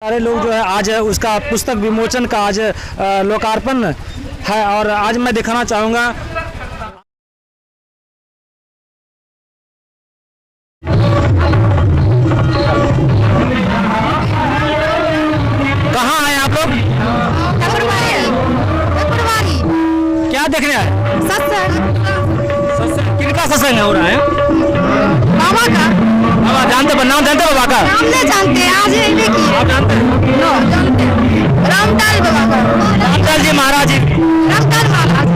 सारे लोग जो है आज उसका पुस्तक विमोचन का आज लोकार्पण है और आज मैं दिखाना चाहूँगा। कहाँ आए आप लोग? क्या देखने आए? किनका सत्संग हो रहा है? बाबा का। बाबा जानते हो, नाम जानते हो बाबा का? नाम नहीं जानते, आज ही देखिए। आप जानते हैं? नो, जानते हैं। रामटाल बाबा का। रामटाल जी महाराज जी। रामटाल महाराज।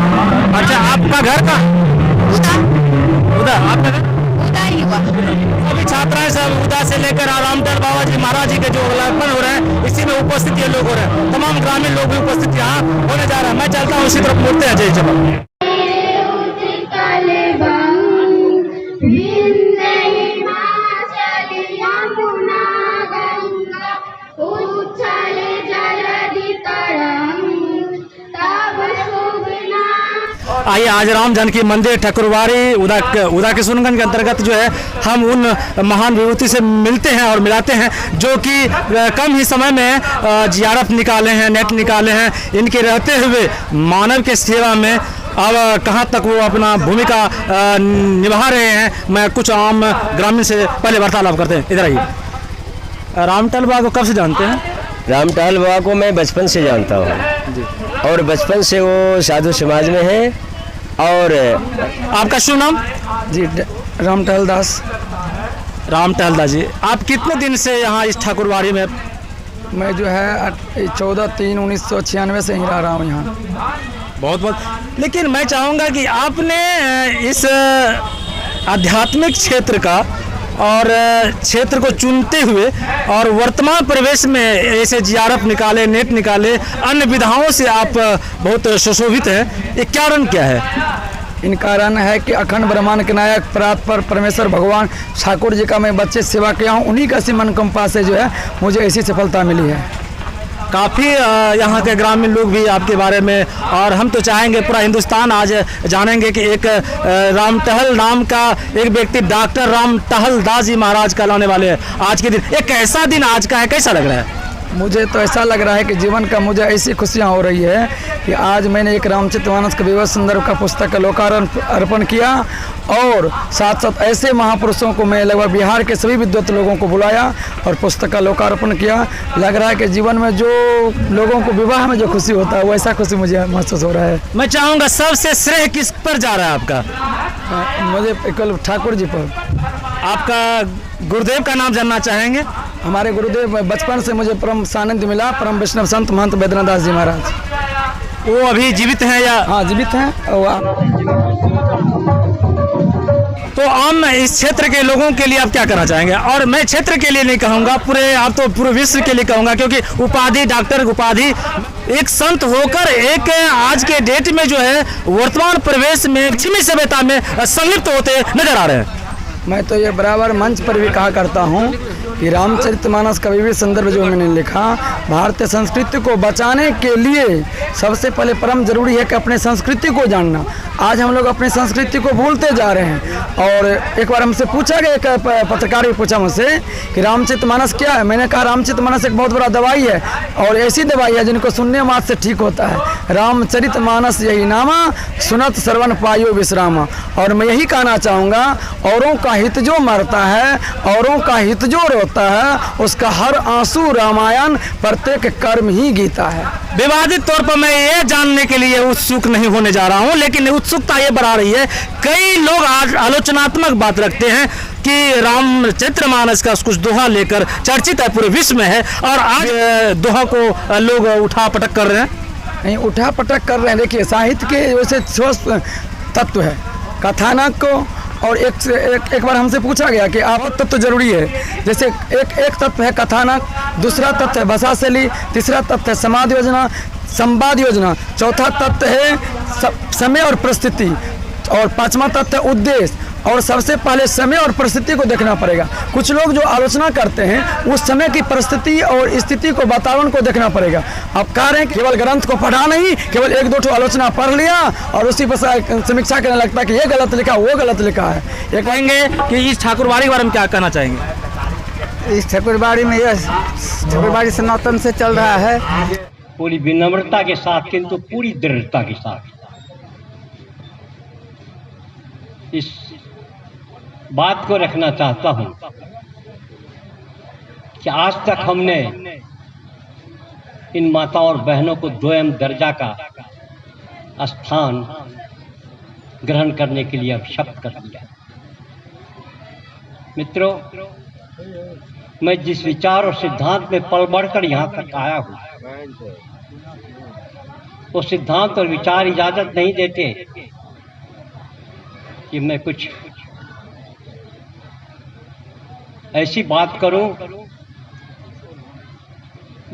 अच्छा, आपका घर का? उदा। आपका घर? उदा ही हुआ। अभी छात्राएं सब उदा से लेकर रामटाल बाबा जी महाराज जी के जो लोकार्पण हो रहा है, इसी में उपस्थित ये लोग हो रहे हैं। तमाम ग्रामीण लोग भी उपस्थित यहाँ होने जा रहा है। मैं चलता हूँ, उसी तरफ मुड़ते हैं। जय जवान। आइए, आज राम जानकी मंदिर ठकुरवाड़ी उदा किशनगंज के अंतर्गत जो है हम उन महान विभूति से मिलते हैं और मिलाते हैं जो कि कम ही समय में जियारत निकाले हैं, नेट निकाले हैं। इनके रहते हुए मानव के सेवा में अब कहाँ तक वो अपना भूमिका निभा रहे हैं। मैं कुछ आम ग्रामीण से पहले वार्तालाप करते हैं। इधर आइए। रामटाल बाबा को कब से जानते हैं? रामटाल बाबा को मैं बचपन से जानता हूँ और बचपन से वो साधु समाज में है। और आपका शुभ नाम? जी, रामटाल दास। रामटाल दास जी, आप कितने दिन से यहाँ इस ठाकुरवाड़ी में? मैं जो है 14/3/1996 से ही रह रहा हूँ यहाँ। बहुत बहुत। लेकिन मैं चाहूँगा कि आपने इस आध्यात्मिक क्षेत्र का और क्षेत्र को चुनते हुए और वर्तमान परिवेश में ऐसे जियारत निकाले, नेट निकाले, अन्य विधाओं से आप बहुत सुशोभित हैं। ये कारण क्या है? इन कारण है कि अखंड ब्रह्मांड के नायक परात्पर परमेश्वर भगवान ठाकुर जी का मैं बच्चे सेवा किया हूँ। उन्हीं का सिमन कंपा से जो है मुझे ऐसी सफलता मिली है। काफ़ी यहाँ के ग्रामीण लोग भी आपके बारे में, और हम तो चाहेंगे पूरा हिंदुस्तान आज जानेंगे कि एक रामटहल नाम का एक व्यक्ति डॉक्टर रामटहल दास जी महाराज कहलाने वाले हैं। आज के दिन एक ऐसा दिन आज का है, कैसा लग रहा है? मुझे तो ऐसा लग रहा है कि जीवन का मुझे ऐसी खुशियाँ हो रही है कि आज मैंने एक रामचरितमानस का विवश संदर्भ का पुस्तक का लोकार्पण किया और साथ साथ ऐसे महापुरुषों को मैं लगभग बिहार के सभी विद्वत लोगों को बुलाया और पुस्तक का लोकार्पण किया। लग रहा है कि जीवन में जो लोगों को विवाह में जो खुशी होता है वैसा खुशी मुझे महसूस हो रहा है। मैं चाहूँगा सबसे श्रेय किस पर जा रहा है आपका? मुझे केवल ठाकुर जी पर। आपका गुरुदेव का नाम जानना चाहेंगे? हमारे गुरुदेव बचपन से मुझे परम सानिध्य मिला, परम वैष्णव संत महंत बैद्यनाथ दास जी महाराज। वो अभी जीवित हैं या? हाँ, जीवित हैं। तो आम इस क्षेत्र के लोगों के लिए आप क्या कहना चाहेंगे? और मैं क्षेत्र के लिए नहीं कहूँगा, आप तो पूरे विश्व के लिए कहूँगा, क्योंकि उपाधि, डॉक्टर उपाधि, एक संत होकर एक आज के डेट में जो है वर्तमान परिवेश में पश्चिमी सभ्यता में संलिप्त होते नजर आ रहे हैं। मैं तो ये बराबर मंच पर भी कहा करता हूँ कि रामचरितमानस का विविध संदर्भ जो मैंने लिखा, भारतीय संस्कृति को बचाने के लिए सबसे पहले परम जरूरी है कि अपने संस्कृति को जानना। आज हम लोग अपनी संस्कृति को भूलते जा रहे हैं। और एक बार हमसे पूछा गया, एक पत्रकार भी पूछा मुझसे कि रामचरितमानस क्या है। मैंने कहा रामचरितमानस एक बहुत बड़ा दवाई है और ऐसी दवाई है जिनको सुनने मात्र से ठीक होता है। रामचरितमानस यही नामा, सुनत श्रवण पायो विश्रामा। और मैं यही कहना चाहूँगा, औरों का हित जो मरता है, औरों का हित जो रोता है, उसका हर आंसू रामायण, प्रत्येक कर्म ही गीता है। विवादित तौर पर मैं ये जानने के लिए उत्सुक नहीं होने जा रहा हूँ, लेकिन उत्सुकता ये बढ़ा रही है। कई लोग आज आलोचनात्मक बात रखते हैं कि रामचरितमानस का कुछ दोहा लेकर चर्चित है, पूरे विश्व में है, और आज दोहा को लोग उठा पटक कर रहे हैं। नहीं, उठा पटक कर रहे हैं। देखिए, साहित्य के वैसे ठोस तत्व है कथानक को। और एक बार हमसे पूछा गया कि आवत तत्व जरूरी है। जैसे एक तत्व है कथानक, दूसरा तत्व है भाषा शैली, तीसरा तत्व है समाज योजना, संवाद योजना, चौथा तत्व है समय और परिस्थिति, और पांचवा तत्व है उद्देश्य। और सबसे पहले समय और परिस्थिति को देखना पड़ेगा। कुछ लोग जो आलोचना करते हैं उस समय की परिस्थिति और स्थिति को, वातावरण को देखना पड़ेगा। आप कह रहे हैं केवल ग्रंथ को पढ़ा नहीं, केवल एक दो ठो आलोचना पढ़ लिया और उसी पर समीक्षा करने लगता है कि ये गलत लिखा, वो गलत लिखा है। ये कहेंगे कि इस ठाकुरवाड़ी के बारे में क्या कहना चाहेंगे? इस ठाकुरबाड़ी में यह ठाकुरबाड़ी सनातन से चल रहा है। पूरी विनम्रता के साथ किंतु पूरी दृढ़ता के साथ इस बात को रखना चाहता हूं कि आज तक हमने इन माताओं और बहनों को दोयम दर्जा का स्थान ग्रहण करने के लिए अब शपथ कर लिया। मित्रों, मैं जिस विचार और सिद्धांत में पल बढ़कर यहाँ तक आया हूँ, वो सिद्धांत और विचार इजाजत नहीं देते कि मैं कुछ ऐसी बात करूं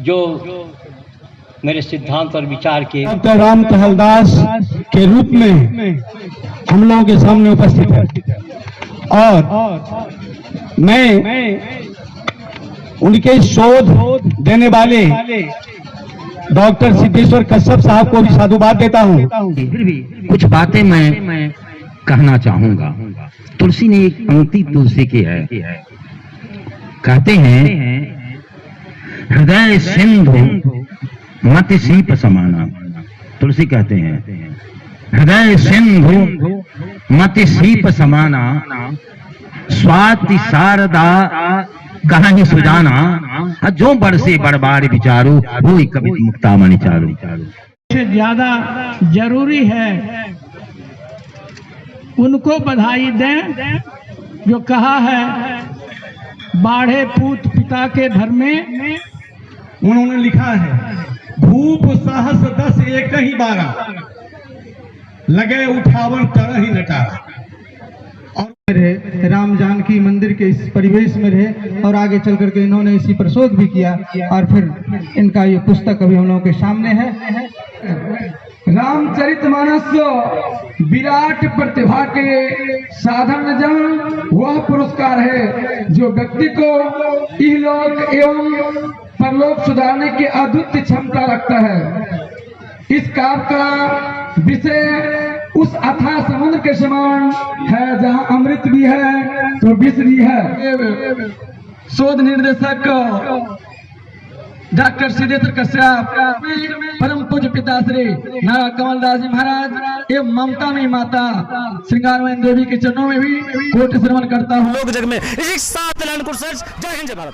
जो मेरे सिद्धांत और विचार के डॉक्टर राम टहलदास के रूप में हम लोगों के सामने उपस्थित है और मैं उनके शोध देने वाले डॉक्टर सिद्धेश्वर कश्यप साहब को भी साधुवाद देता हूं। फिर भी कुछ बातें मैं कहना चाहूंगा। तुलसी ने एक पंक्ति तुलसी की है, कहते हैं हृदय सिंधु मत सीप समाना। तुलसी कहते हैं हृदय सिंधु मत सीप समाना, स्वाति शारदा कहानी सुजाना, जो बड़ से बड़बार विचारो वो कभी मुक्ता मणि चारो। से ज्यादा जरूरी है उनको बधाई दें जो कहा है बाढ़े पूत पिता के घर में। उन्होंने लिखा है भूप साहस 10 एक ही 12, लगे उठावन तरह ही नटारा। और राम जानकी मंदिर के इस परिवेश में रहे और आगे चल करके इन्होंने इसी पर शोध भी किया और फिर इनका ये पुस्तक अभी हम लोगों के सामने है। रामचरितमानस विराट प्रतिभा के साधन जन वह पुरस्कार है जो व्यक्ति को इहलोक एवं परलोक सुधारने की अद्वितीय क्षमता रखता है। इस काव्य का विषय उस अथाह समुद्र के समान है जहाँ अमृत भी है तो विष भी है। शोध निर्देशक डॉक्टर सिद्धेश्वर कश्यप, परम पूज्य पिताश्री नारा कमलदास जी महाराज एवं ममता में माता श्रृंगारमयी देवी के चरणों में भी कोटि श्रवण करता हूँ। लोक जग में इसी साथ जय हिंद जय भारत।